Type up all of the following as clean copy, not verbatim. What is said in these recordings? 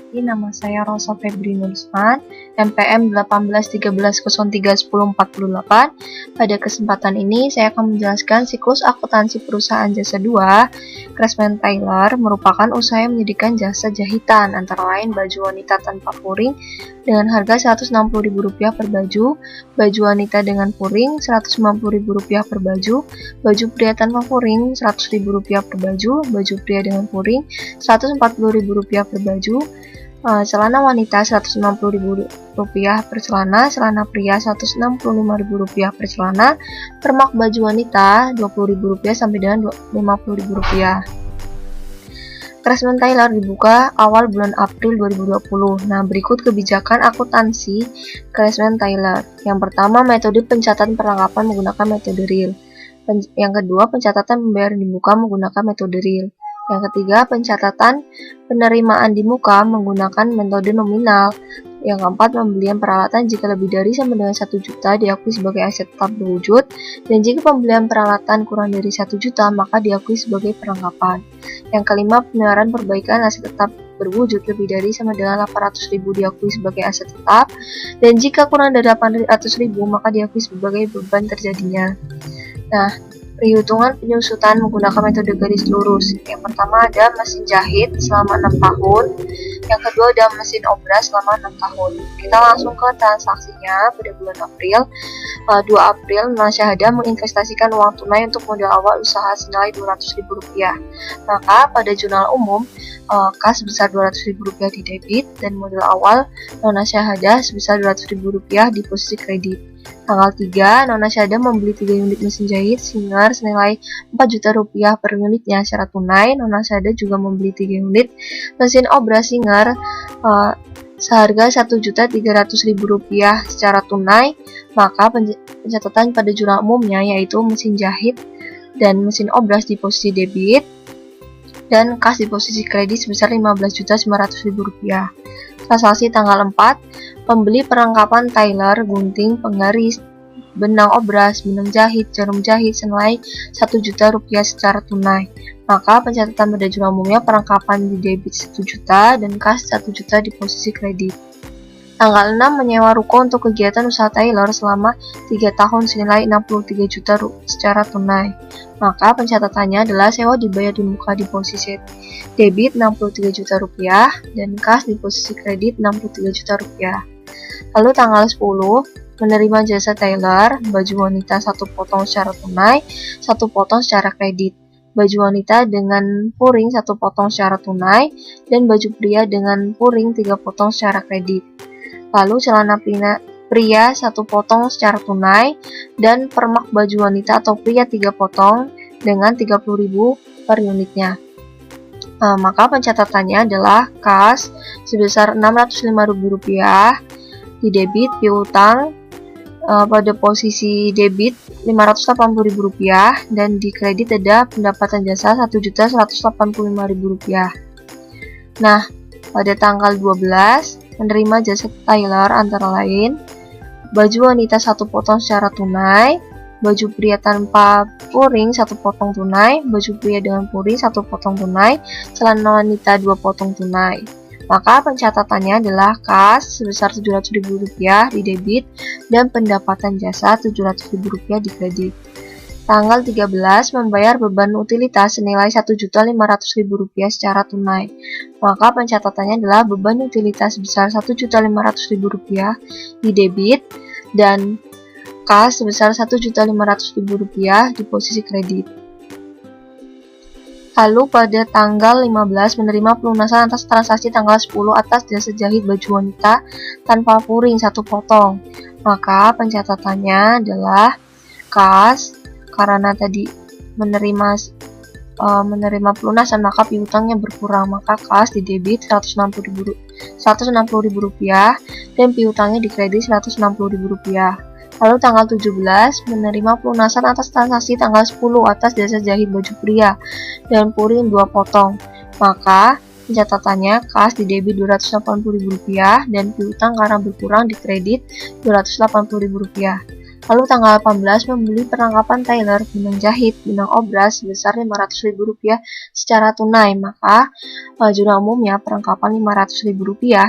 Perkenalkan, nama saya Rosa Febri Nursman, NPM 1813031048. Pada kesempatan ini, saya akan menjelaskan siklus akuntansi perusahaan jasa 2. Craftsman Tailor merupakan usaha yang menyediakan jasa jahitan, antara lain baju wanita tanpa puring dengan harga Rp160.000 per baju, baju wanita dengan puring Rp190.000 per baju, baju pria tanpa puring Rp100.000 per baju pria dengan puring Rp140.000 per baju, celana wanita Rp160.000 per celana pria Rp165.000 per celana, permak baju wanita Rp20.000 sampai dengan Rp50.000. Craftsman Tailor dibuka awal bulan April 2020. Nah, berikut kebijakan akuntansi Craftsman Tailor. Yang pertama, metode pencatatan perlengkapan menggunakan metode real. Yang kedua, pencatatan pembayaran di muka menggunakan metode real. Yang ketiga, pencatatan penerimaan di muka menggunakan metode nominal. Yang keempat, pembelian peralatan jika lebih dari sama dengan 1 juta diakui sebagai aset tetap berwujud, dan jika pembelian peralatan kurang dari 1 juta maka diakui sebagai perlengkapan. Yang kelima, pemeliharaan perbaikan aset tetap berwujud lebih dari sama dengan 800.000 diakui sebagai aset tetap, dan jika kurang dari 800.000 maka diakui sebagai beban terjadinya. Nah, perhitungan penyusutan menggunakan metode garis lurus. Yang pertama ada mesin jahit selama 6 tahun. Yang kedua ada mesin obras selama 6 tahun. Kita langsung ke transaksinya pada bulan April. 2 April, Nona Syahada menginvestasikan uang tunai untuk modal awal usaha senilai Rp200.000. Maka pada jurnal umum, kas sebesar Rp200.000 di debit, dan modal awal Nona Syahada sebesar Rp200.000 di posisi kredit. Tanggal 3, Nona Syahada membeli 3 unit mesin jahit Singer senilai Rp4 juta per unitnya secara tunai. Nona Syahada juga membeli 3 unit mesin obras Singer seharga Rp1.300.000 secara tunai. Maka pencatatan pada jurnal umumnya yaitu mesin jahit dan mesin obras di posisi debit dan kas di posisi kredit sebesar Rp15.900.000. Transaksi tanggal 4, pembeli perlengkapan tailor, gunting, penggaris, benang obras, benang jahit, jarum jahit senilai Rp1 juta secara tunai. Maka pencatatan pada jurnal umumnya perlengkapan di debit 1 juta dan kas 1 juta di posisi kredit. Tanggal 6, menyewa ruko untuk kegiatan usaha tailor selama 3 tahun senilai Rp63 juta secara tunai. Maka pencatatannya adalah sewa dibayar di muka di posisi debit Rp63 juta dan kas di posisi kredit Rp63 juta. Lalu tanggal 10, menerima jasa tailor, baju wanita 1 potong secara tunai, 1 potong secara kredit. Baju wanita dengan puring 1 potong secara tunai, dan baju pria dengan puring 3 potong secara kredit. Lalu celana pria 1 potong secara tunai, dan permak baju wanita atau pria 3 potong dengan Rp30.000 per unitnya. Maka pencatatannya adalah kas sebesar Rp605.000 di debit, piutang pada posisi debit Rp580.000, dan di kredit ada pendapatan jasa Rp1.185.000. Nah, pada tanggal 12, menerima jasa tailor antara lain baju wanita 1 potong secara tunai, baju pria tanpa puring 1 potong tunai, baju pria dengan puring 1 potong tunai, celana wanita 2 potong tunai. Maka pencatatannya adalah kas sebesar Rp700.000 di debit dan pendapatan jasa Rp700.000 di kredit. Tanggal 13, membayar beban utilitas senilai Rp1.500.000 secara tunai. Maka pencatatannya adalah beban utilitas sebesar Rp1.500.000 di debit dan kas sebesar Rp1.500.000 di posisi kredit. Lalu pada tanggal 15, menerima pelunasan atas transaksi tanggal 10 atas jasa jahit baju wanita tanpa puring 1 potong. Maka pencatatannya adalah kas, karena tadi menerima pelunasan maka piutangnya berkurang, maka kas di debit Rp160.000 dan piutangnya di kredit Rp160.000. Lalu tanggal 17, menerima pelunasan atas transaksi tanggal 10 atas jasa jahit baju pria dan puring 2 potong. Maka pencatatannya kas di debit Rp280.000 dan piutang karena berkurang di kredit Rp280.000. Lalu tanggal 18 membeli perlengkapan tailor, benang jahit, benang obras sebesar Rp500.000 secara tunai, maka jurnal umumnya perlengkapan Rp500.000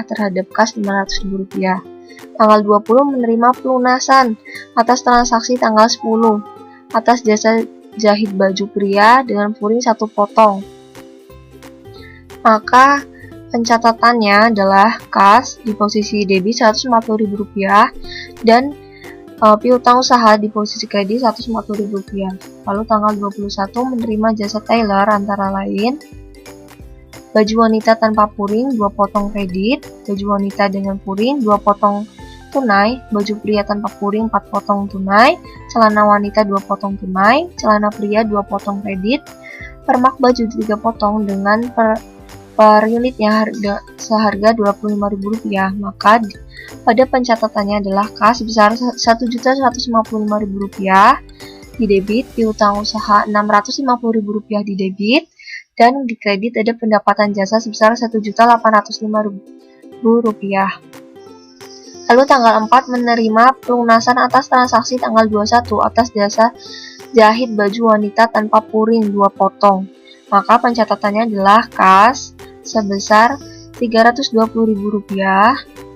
terhadap kas Rp500.000. Tanggal 20 menerima pelunasan atas transaksi tanggal 10 atas jasa jahit baju pria dengan puring 1 potong. Maka pencatatannya adalah kas di posisi debit Rp140.000 dan piutang usaha di posisi kredit Rp140.000. Lalu tanggal 21 menerima jasa tailor antara lain baju wanita tanpa puring 2 potong kredit, baju wanita dengan puring 2 potong tunai, baju pria tanpa puring 4 potong tunai, celana wanita 2 potong tunai, celana pria 2 potong kredit, permak baju 3 potong dengan per unitnya seharga Rp25.000, maka pada pencatatannya adalah kas sebesar Rp1.155.000 di debit, piutang usaha Rp650.000 di debit, dan di kredit ada pendapatan jasa sebesar Rp1.805.000. Lalu tanggal 4 menerima pelunasan atas transaksi tanggal 21 atas jasa jahit baju wanita tanpa puring 2 potong, maka pencatatannya adalah kas sebesar Rp320.000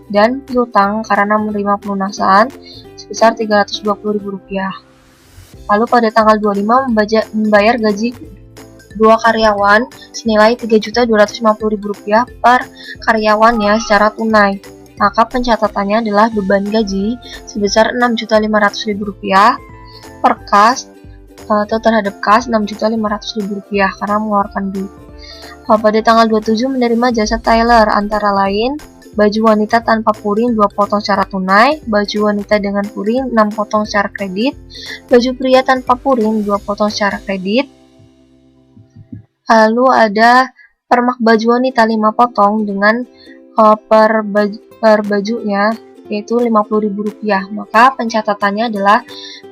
dan piutang karena menerima pelunasan sebesar Rp320.000. Lalu pada tanggal 25 membayar gaji 2 karyawan senilai Rp3.250.000 per karyawannya secara tunai, maka pencatatannya adalah beban gaji sebesar Rp6.500.000 per kas atau terhadap kas Rp6.500.000 karena mengeluarkan duit. Pada tanggal 27 menerima jasa tailor antara lain baju wanita tanpa puring 2 potong secara tunai, baju wanita dengan puring 6 potong secara kredit, baju pria tanpa puring 2 potong secara kredit. Lalu ada permak baju wanita 5 potong dengan per bajunya yaitu Rp50.000, maka pencatatannya adalah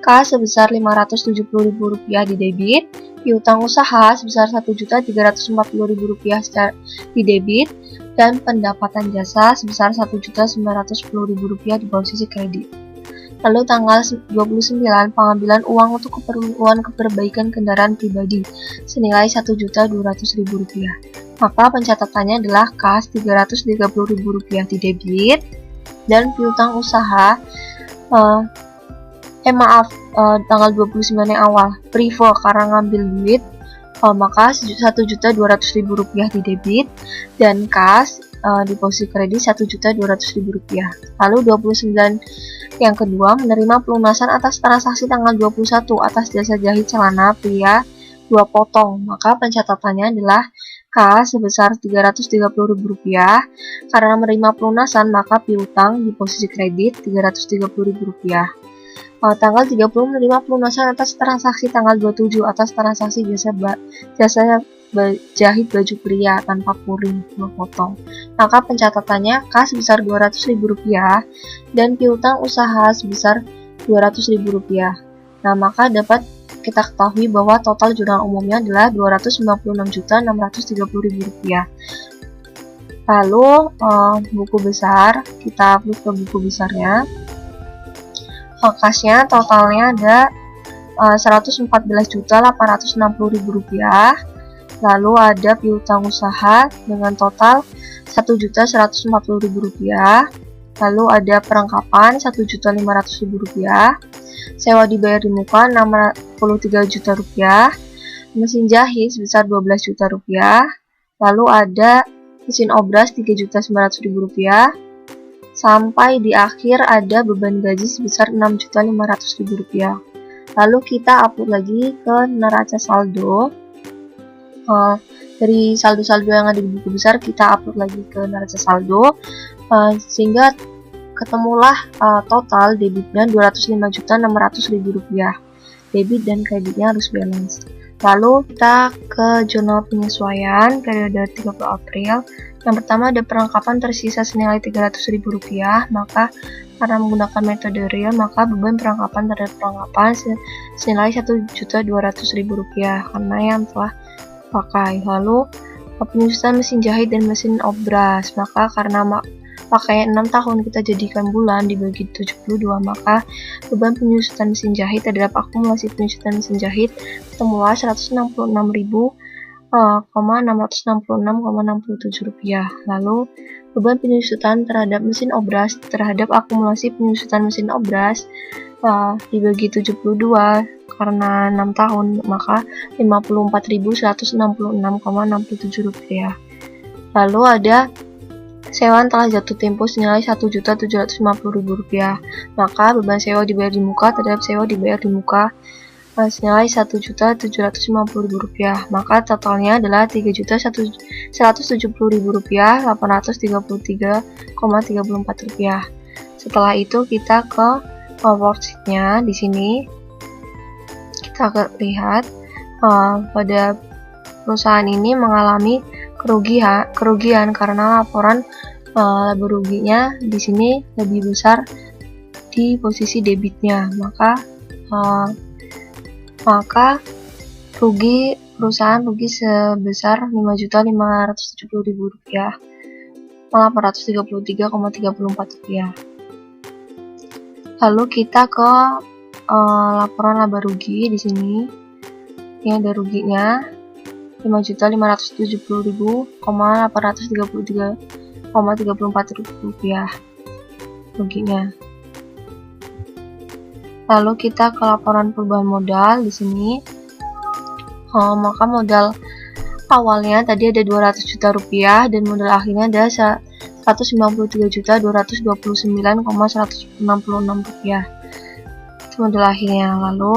kas sebesar Rp570.000 di debit, piutang usaha sebesar Rp1.340.000 di debit, dan pendapatan jasa sebesar Rp1.910.000 di posisi kredit. Lalu tanggal 29 pengambilan uang untuk keperluan keperbaikan kendaraan pribadi senilai Rp1.200.000, maka pencatatannya adalah kas Rp330.000 di debit, dan piutang usaha tanggal 29 yang awal privo karena ngambil duit, maka Rp1.200.000 di debit, dan kas di posisi kredit Rp1.200.000. Lalu 29 yang kedua menerima pelunasan atas transaksi tanggal 21 atas jasa jahit celana pria 2 potong, maka pencatatannya adalah kas sebesar Rp330.000 karena menerima pelunasan, maka piutang di posisi kredit Rp330.000. Tanggal 30 menerima pelunasan atas transaksi tanggal 27 atas transaksi jasa jahit baju pria tanpa puring 2 potong, maka pencatatannya kas sebesar Rp200.000 dan piutang usaha sebesar Rp200.000. Nah, maka dapat kita ketahui bahwa total jurnal umumnya adalah Rp296.630.000. Lalu buku besar, kita upload ke buku besarnya. Kasnya totalnya ada Rp114.860.000. Lalu ada piutang usaha dengan total Rp1.140.000. Lalu ada perlengkapan Rp1.500.000. Sewa dibayar di muka Rp63 juta, mesin jahit sebesar Rp12 juta, lalu ada mesin obras Rp3.900.000, sampai di akhir ada beban gaji sebesar Rp6.500.000. Lalu kita upload lagi ke neraca saldo. Dari saldo-saldo yang ada di buku besar kita upload lagi ke neraca saldo, sehingga ketemulah total debitnya Rp205.600.000. Debit dan kreditnya harus balance. Lalu kita ke jurnal penyesuaian periode 30 April. Yang pertama ada perlengkapan tersisa senilai Rp300.000, maka karena menggunakan metode real, maka beban perlengkapan terhadap perlengkapan senilai Rp1.200.000 karena yang telah pakai. Lalu penyusutan mesin jahit dan mesin obras, maka karena pakai 6 tahun kita jadikan bulan dibagi 72, maka beban penyusutan mesin jahit terhadap akumulasi penyusutan mesin jahit bertemulah 166.666,67 rupiah. Lalu beban penyusutan terhadap mesin obras terhadap akumulasi penyusutan mesin obras dibagi 72 karena 6 tahun, maka 54.166,67 rupiah. Lalu ada sewa telah jatuh tempo senilai 1.750.000 rupiah, maka beban sewa dibayar di muka terhadap sewa dibayar di muka senilai 1.750.000 rupiah, maka totalnya adalah 3.170.000 rupiah 833,34 rupiah. Setelah itu kita ke worksheet-nya. Di sini kita lihat pada perusahaan ini mengalami kerugian karena laporan laba ruginya di sini lebih besar di posisi debitnya, maka perusahaan rugi sebesar 5.570.000 rupiah 833,34 rupiah. Lalu kita ke laporan laba rugi. Di sini ini ada ruginya 5.570.833,34 rupiah ruginya. Lalu kita ke laporan perubahan modal. Di sini maka modal awalnya tadi ada 200 juta rupiah dan modal akhirnya ada 193.229,166 rupiah. Itu modal akhirnya. Lalu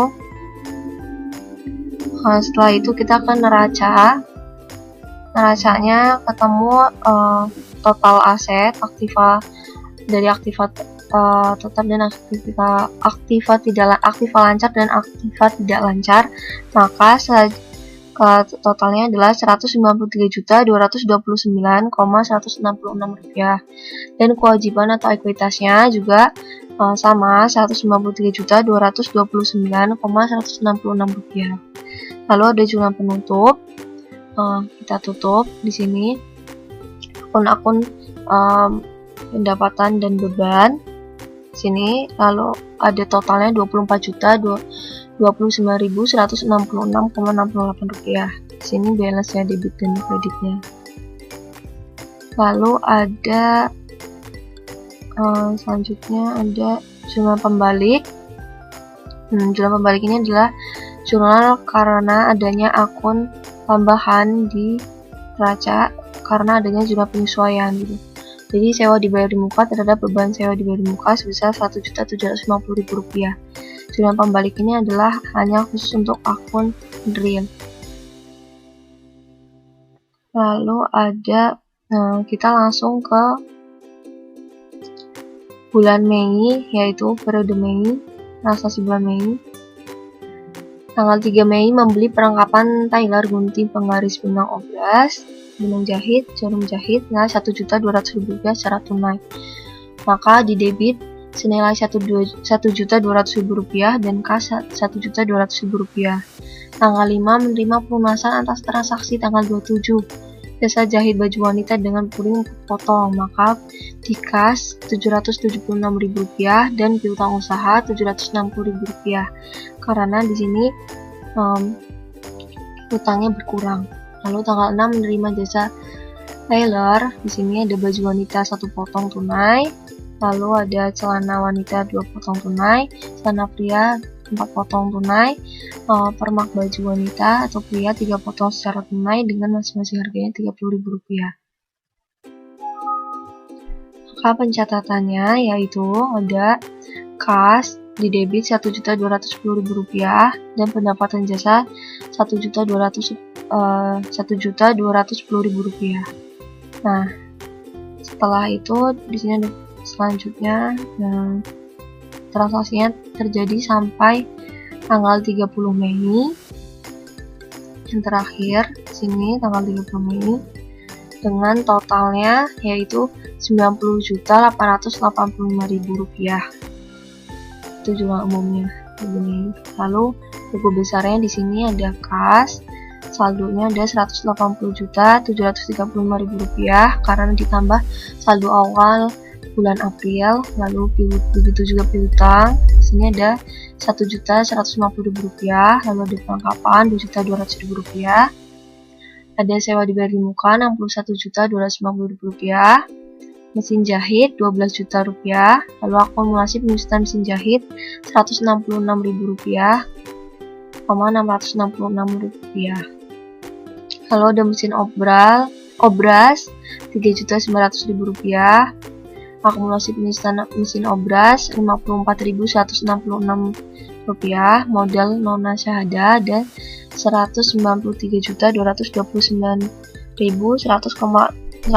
setelah itu kita ke neracanya ketemu total aset, aktiva tetap dan aktiva lancar dan aktiva tidak lancar, maka totalnya adalah 193.229,166 rupiah, dan kewajiban atau ekuitasnya juga sama 193.229,166 rupiah. Lalu ada jumlah penutup, kita tutup di sini akun-akun pendapatan dan beban di sini. Lalu ada totalnya 24.029.166,68 rupiah. Di sini balance-nya debit dan kreditnya. Lalu ada selanjutnya ada jurnal pembalik. Jurnal pembalik ini adalah jurnal karena adanya akun tambahan di neraca karena adanya jumlah penyesuaian gitu. Jadi sewa dibayar di muka terhadap beban sewa dibayar di muka sebesar 1.750.000 rupiah. Jurnal pembalik ini adalah hanya khusus untuk akun drill. Lalu ada kita langsung ke bulan Mei, yaitu periode Mei, transaksi bulan Mei. Tanggal 3 Mei membeli perlengkapan Tailor gunting penggaris benang obras, benang jahit, jarum jahit senilai 1.200.000 rupiah secara tunai. Maka di debit senilai 1.200.000 rupiah dan kas 1.200.000 rupiah. Tanggal 5 menerima pelunasan atas transaksi tanggal 27 jasa jahit baju wanita dengan puring potong, maka di kas 776.000 rupiah dan piutang usaha 760.000 rupiah. Karena di sini utangnya berkurang. Lalu tanggal 6 menerima jasa tailor. Di sini ada baju wanita 1 potong tunai, lalu ada celana wanita 2 potong tunai, celana pria 4 potong tunai, permak baju wanita atau pria 3 potong secara tunai dengan masing-masing harganya 30.000 rupiah. Maka pencatatannya yaitu ada kas di debit 1.210.000 rupiah dan pendapatan jasa 1.210.000 rupiah. Nah, setelah itu di sini ada selanjutnya transaksinya terjadi sampai tanggal 30 Mei. Yang terakhir di sini tanggal 30 Mei dengan totalnya yaitu 90.885.000 rupiah. Itu jumlah umumnya. Lalu buku besarnya di sini ada kas, saldonya ada 180.735.000 rupiah karena ditambah saldo awal bulan April. Lalu begitu juga piutang. Di sini ada Rp1.150.000, lalu ada perlengkapan Rp2.200.000. Ada sewa dibayar di muka Rp61.250.000, mesin jahit Rp12 juta, lalu akumulasi penyusutan mesin jahit Rp166.000, Rp666.000. Lalu ada mesin obras Rp3.900.000, akumulasi penyusutan mesin obras Rp54.166, modal nona syahada ada Rp193.229.166,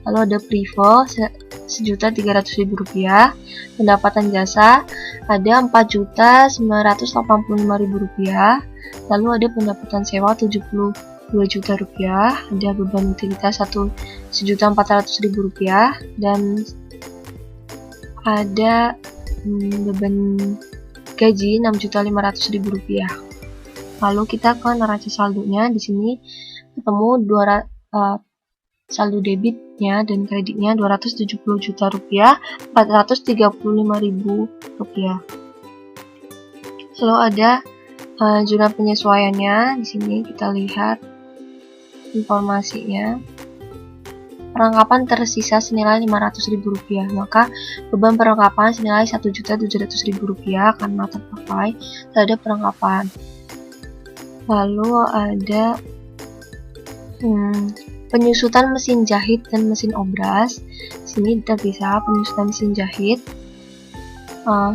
lalu ada privo Rp1.300.000, pendapatan jasa ada Rp4.985.000, lalu ada pendapatan sewa Rp72 juta, ada beban utilitas Rp1.400.000, dan ada beban gaji Rp6.500.000. Lalu kita ke neraca saldonya. Di sini ketemu saldo debitnya dan kreditnya Rp270 juta, Rp435.000. Lalu ada jumlah penyesuaiannya. Di sini kita lihat informasinya. Perlengkapan tersisa senilai Rp500.000, maka beban perlengkapan senilai Rp1.700.000 karena terpakai terhadap perlengkapan. Lalu ada penyusutan mesin jahit dan mesin obras. Di sini terpisah penyusutan mesin jahit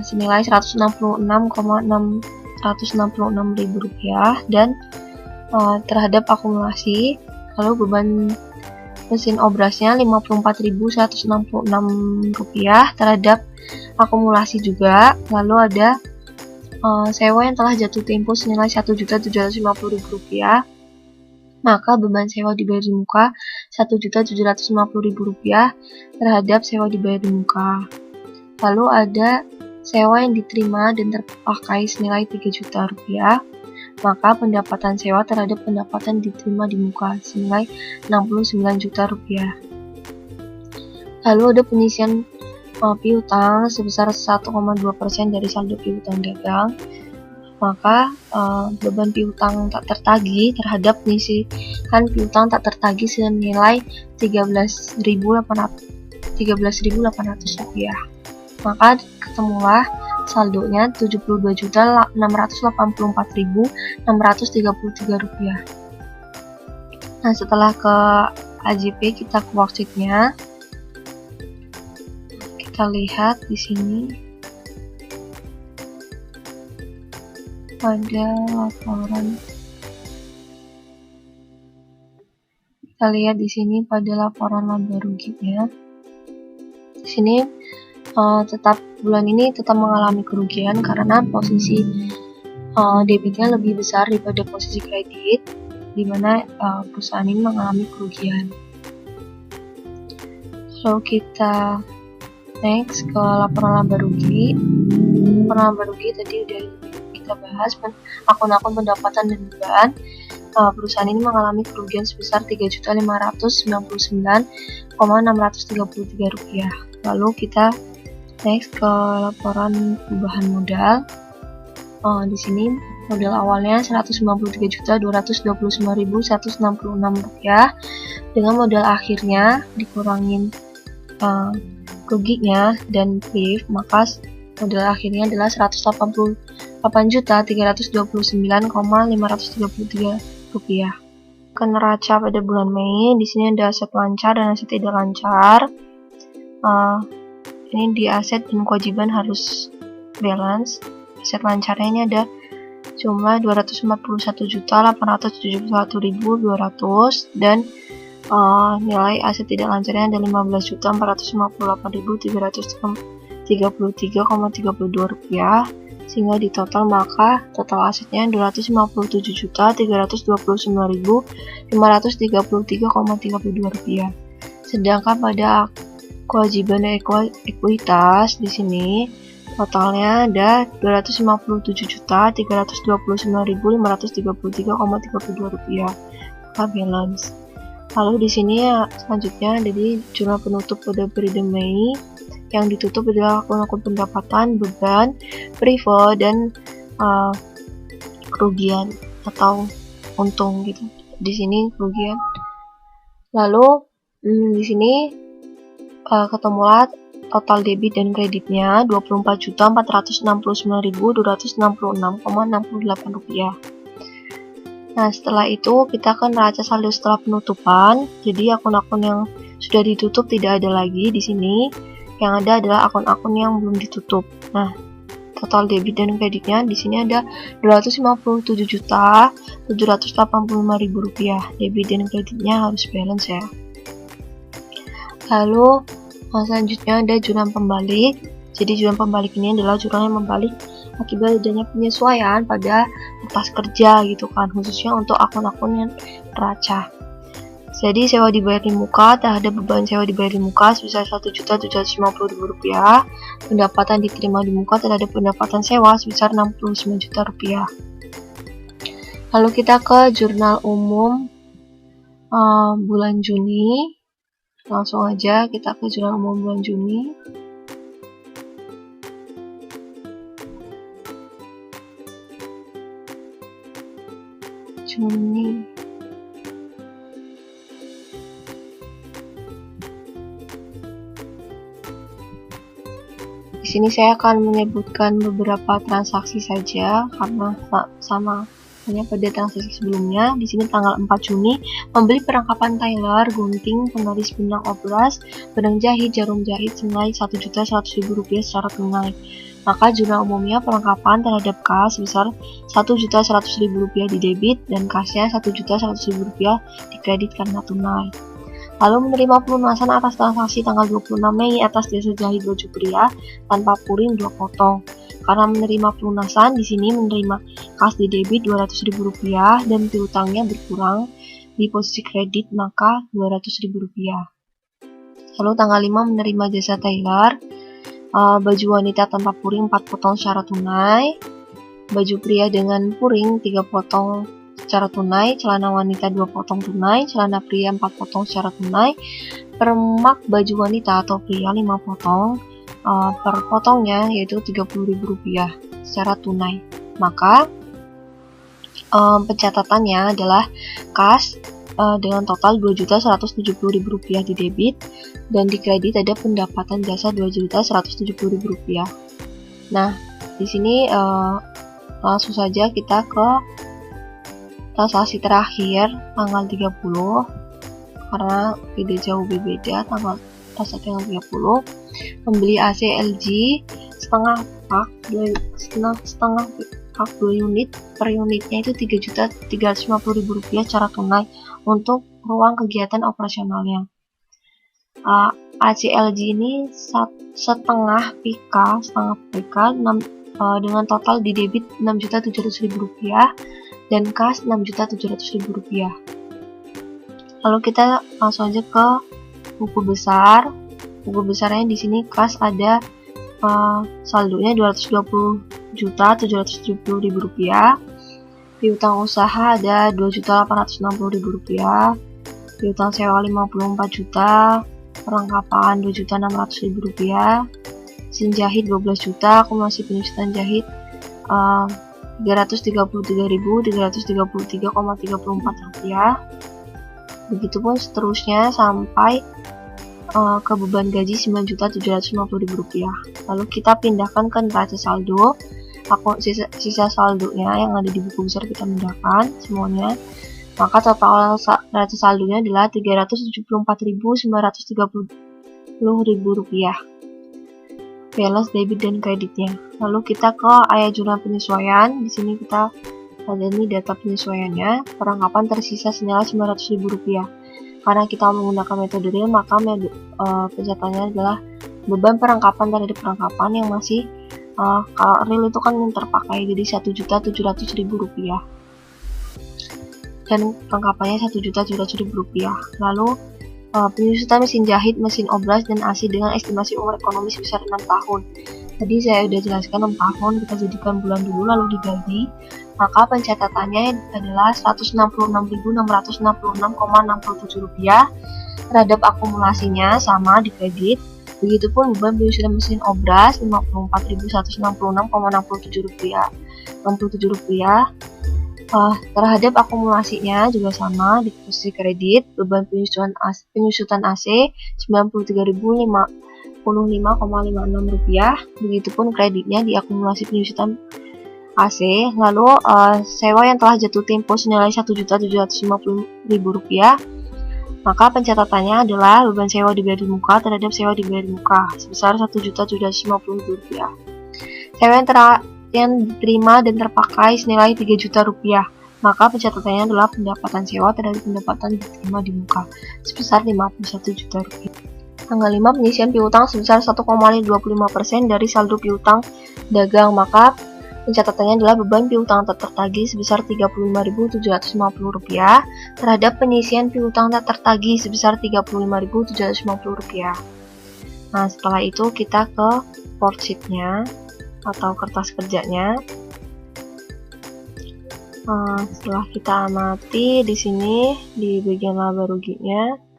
senilai Rp166.666.000 dan terhadap akumulasi. Lalu beban mesin obrasnya Rp54.166 terhadap akumulasi juga. Lalu ada sewa yang telah jatuh tempo senilai Rp1.750.000, maka beban sewa dibayar di muka Rp1.750.000 terhadap sewa dibayar di muka. Lalu ada sewa yang diterima dan terpakai senilai Rp3 juta, maka pendapatan sewa terhadap pendapatan diterima di muka senilai Rp69 juta. Lalu ada penyisian piutang sebesar 1,2% dari saldo piutang dagang, maka beban piutang tak tertagih terhadap penyisihan piutang tak tertagih senilai Rp13.800, maka ketemulah saldonya Rp72.684.633. Nah, setelah ke AJP kita ke worksheetnya. Kita lihat di sini pada laporan. Kita lihat di sini pada laporan laba ruginya. Di sini tetap bulan ini tetap mengalami kerugian karena posisi debitnya lebih besar daripada posisi kredit, di mana perusahaan ini mengalami kerugian. Lalu kita next ke laporan laba rugi. Laporan laba rugi tadi udah kita bahas, akun-akun pendapatan dan beban. Perusahaan ini mengalami kerugian sebesar Rp3.599.633. Lalu kita next ke laporan perubahan modal. Di sini modal awalnya Rp193.229.166 dengan modal akhirnya dikurangin ruginya dan PIF, maka modal akhirnya adalah Rp188.829.533. Ke neraca pada bulan Mei, di sini ada aset lancar dan aset tidak lancar. Ini di aset dan kewajiban harus balance. Aset lancarnya ini ada jumlah Rp241.871.200 dan nilai aset tidak lancarnya ada Rp15.458.333,32, sehingga di total maka total asetnya Rp257.329.533,32. Sedangkan pada kewajiban ekuitas di sini totalnya ada Rp257.329.533,32, maka balance. Lalu di sini ya, selanjutnya ada di jurnal penutup pada periode Mei. Yang ditutup adalah akun-akun pendapatan, beban, privo, dan kerugian atau untung gitu. Di sini kerugian. Lalu di sini ketemulah total debit dan kreditnya Rp24.469.266,68 rupiah. Nah, setelah itu kita akan neraca saldo setelah penutupan. Jadi akun-akun yang sudah ditutup tidak ada lagi di sini. Yang ada adalah akun-akun yang belum ditutup. Nah, total debit dan kreditnya di sini ada Rp257.785.000 rupiah. Debit dan kreditnya harus balance ya. Lalu selanjutnya ada jurnal pembalik. Jadi jurnal pembalik ini adalah jurnal yang membalik akibat adanya penyesuaian pada kertas kerja gitu kan, khususnya untuk akun-akun yang neraca. Jadi sewa dibayar di muka terhadap beban sewa dibayar di muka sebesar Rp1.750.000. Pendapatan diterima di muka terhadap pendapatan sewa sebesar Rp69 juta. Lalu kita ke jurnal umum bulan Juni. Langsung aja kita ke jurnal umum bulan Juni. Di sini saya akan menyebutkan beberapa transaksi saja karena sama hanya pada transaksi sebelumnya. Di sini tanggal 4 Juni membeli perlengkapan tailor, gunting, penggaris benang obras, benang jahit, jarum jahit senilai Rp1.100.000 secara tunai. Maka jurnal umumnya perlengkapan terhadap kas sebesar Rp1.100.000 di debit dan kasnya Rp1.100.000 di kredit karena tunai. Lalu menerima pelunasan atas transaksi tanggal 26 Mei atas jasa jahit baju pria tanpa puring 2 potong. Karena menerima pelunasan, di sini menerima kas di debit Rp200.000 dan piutangnya berkurang di posisi kredit maka Rp200.000. Lalu tanggal 5 menerima jasa tailor, baju wanita tanpa puring 4 potong secara tunai, baju pria dengan puring 3 potong secara tunai, celana wanita 2 potong tunai, celana pria 4 potong secara tunai, permak baju wanita atau pria 5 potong, per potongnya yaitu Rp30.000 secara tunai. Maka pencatatannya adalah kas dengan total Rp2.170.000 di debit dan di kredit ada pendapatan jasa Rp2.170.000. Nah, di sini langsung saja kita ke transaksi terakhir tanggal 30 karena tidak jauh berbeda tanggal 30. Membeli AC LG setengah pak 2 unit, per unitnya itu Rp3.350.000 secara tunai untuk ruang kegiatan operasionalnya. AC LG ini setengah PK dengan total di debit Rp6.700.000 dan kas Rp6.700.000. Lalu kita langsung aja ke buku besar. Buku besarnya di sini kas ada saldonya Rp220.770.000. Piutang usaha ada Rp2.860.000. Piutang sewa Rp54 juta. Perlengkapan Rp2.600.000. Mesin jahit 12 juta. Akumulasi penyusutan jahit Rp333.333,34. Begitupun seterusnya sampai ke beban gaji Rp9.750.000. Lalu kita pindahkan ke neraca saldo. Sisa saldonya yang ada di buku besar kita pindahkan semuanya. Maka total neraca saldonya adalah Rp374.930.000. Balance debit dan kreditnya. Lalu kita ke area jurnal penyesuaian. Di sini kita ada ini data penyesuaiannya. Perlengkapan tersisa senilai Rp900.000. Karena kita menggunakan metode real, maka pencatatannya adalah beban perlengkapan terhadap perlengkapan yang masih kalau real itu kan yang terpakai, jadi Rp1.700.000 dan perlengkapannya Rp1.700.000. Lalu penyusutan mesin jahit, mesin obras, dan AC dengan estimasi umur ekonomi sebesar 6 tahun. Tadi saya sudah jelaskan 6 tahun, kita jadikan bulan dulu lalu dibagi. Maka pencatatannya adalah Rp166.666,67 terhadap akumulasinya sama di kredit. Begitupun beban penyusunan mesin obras Rp54.166,67 terhadap akumulasinya juga sama di posisi kredit. Beban penyusutan AC Rp95,56. Begitupun kreditnya di akumulasi penyusutan AC. Lalu sewa yang telah jatuh tempo senilai Rp1.750.000. Maka pencatatannya adalah beban sewa dibayar di muka terhadap sewa dibayar di muka sebesar Rp1.750.000. Sewa yang diterima dan terpakai senilai Rp3.000.000. Maka pencatatannya adalah pendapatan sewa terhadap pendapatan diterima di muka sebesar Rp51.000.000. Tanggal 5, penyisian piutang sebesar 1,25% dari saldo piutang dagang. Maka pencatatannya adalah beban piutang tak tertagih sebesar Rp35.750 terhadap penyisian piutang tak tertagih sebesar Rp35.750. Nah, setelah itu kita ke worksheet-nya atau kertas kerjanya. Setelah kita amati di sini di bagian laba ruginya,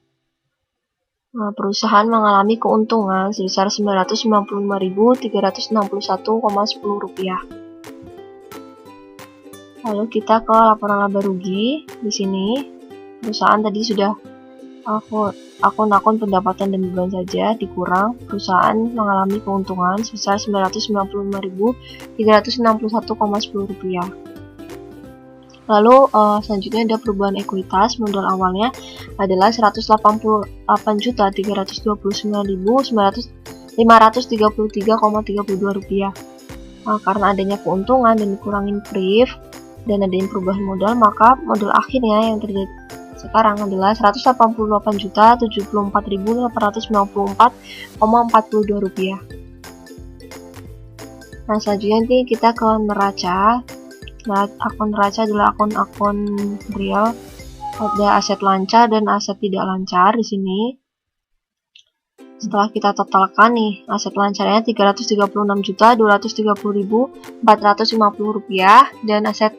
perusahaan mengalami keuntungan sebesar Rp995.361,10. Lalu kita ke laporan laba rugi. Di sini perusahaan tadi sudah akun-akun pendapatan dan beban saja dikurang. Perusahaan mengalami keuntungan sebesar Rp995.361,10. Lalu selanjutnya ada perubahan ekuitas. Modal awalnya adalah Rp188.329.533,32. Karena adanya keuntungan dan dikurangin PRIF dan adanya perubahan modal, maka modal akhirnya yang terjadi sekarang adalah Rp188.074.894,42. Nah, selanjutnya nanti kita ke neraca. Nah, akun neraca adalah akun-akun real. Ada aset lancar dan aset tidak lancar di sini. Setelah kita totalkan nih, aset lancarnya Rp336.230.450 dan aset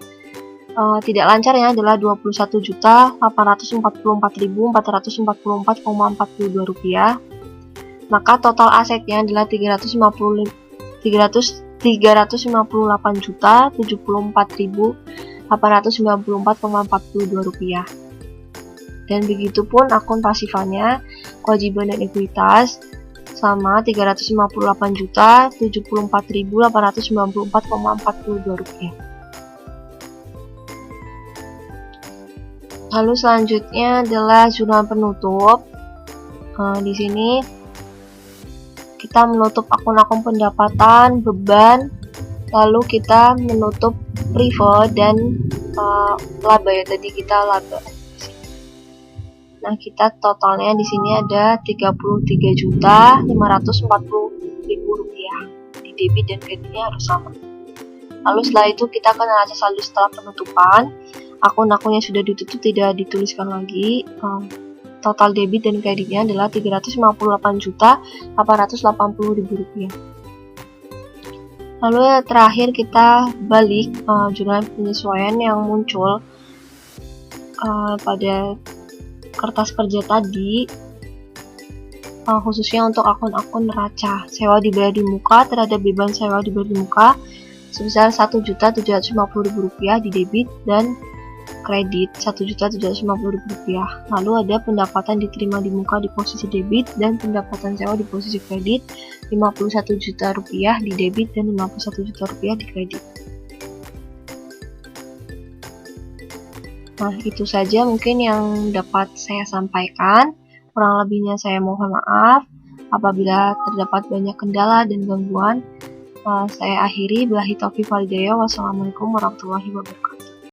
tidak lancarnya adalah Rp21.844.444,42. Maka total asetnya adalah Rp354.894,42. Dan begitupun akun pasifannya, kewajiban dan ekuitas sama Rp358.074.894,42. Lalu selanjutnya adalah jurnal penutup. Di sini kita menutup akun-akun pendapatan, beban, lalu kita menutup privat dan laba ya, tadi kita laba. Nah, kita totalnya di sini ada Rp33.540.000. Di debit dan kreditnya harus sama. Lalu setelah itu kita ke neraca saldo setelah penutupan. Akun-akun yang sudah ditutup tidak dituliskan lagi. Total debit dan kreditnya adalah Rp358.880.000. Lalu yang terakhir kita balik jurnal penyesuaian yang muncul pada kertas kerja tadi, khususnya untuk akun-akun neraca. Sewa dibayar di muka terhadap beban sewa dibayar di muka sebesar Rp1.750.000 di debit dan kredit Rp1.750.000. Lalu ada pendapatan diterima di muka di posisi debit dan pendapatan sewa di posisi kredit Rp51 juta di debit dan Rp51 juta di kredit. Nah, itu saja mungkin yang dapat saya sampaikan. Kurang lebihnya saya mohon maaf apabila terdapat banyak kendala dan gangguan. Saya akhiri. Billahi taufiq wal hidayah. Wassalamualaikum warahmatullahi wabarakatuh.